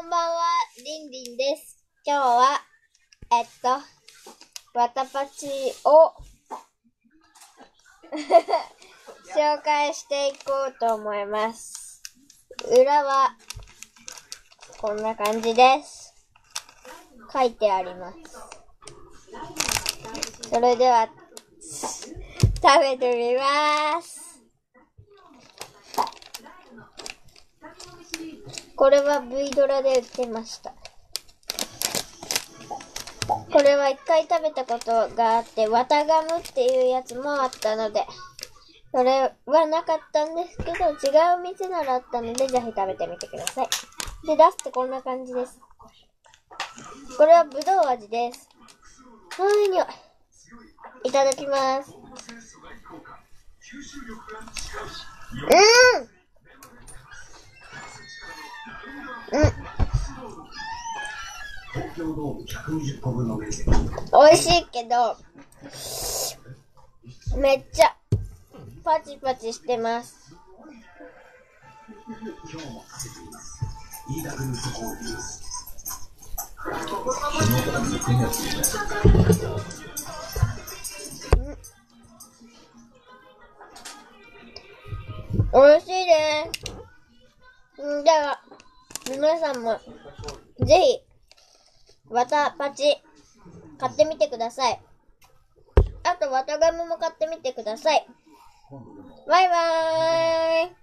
こんばんは、りんりんです。今日は、わたパチを紹介していこうと思います。裏は、こんな感じです。書いてあります。それでは、食べてみます。これは V ドラで売ってました。これは一回食べたことがあって、わたガムっていうやつもあったので、それはなかったんですけど、違う店ならあったので、ぜひ食べてみてください。で、出すとこんな感じです。これはぶどう味です。いただきます。美味しいけど、めっちゃパチパチしてます。美味しいです。では、皆さんもぜひわたパチ買ってみてください。あとわたガムも買ってみてください。バイバーイ。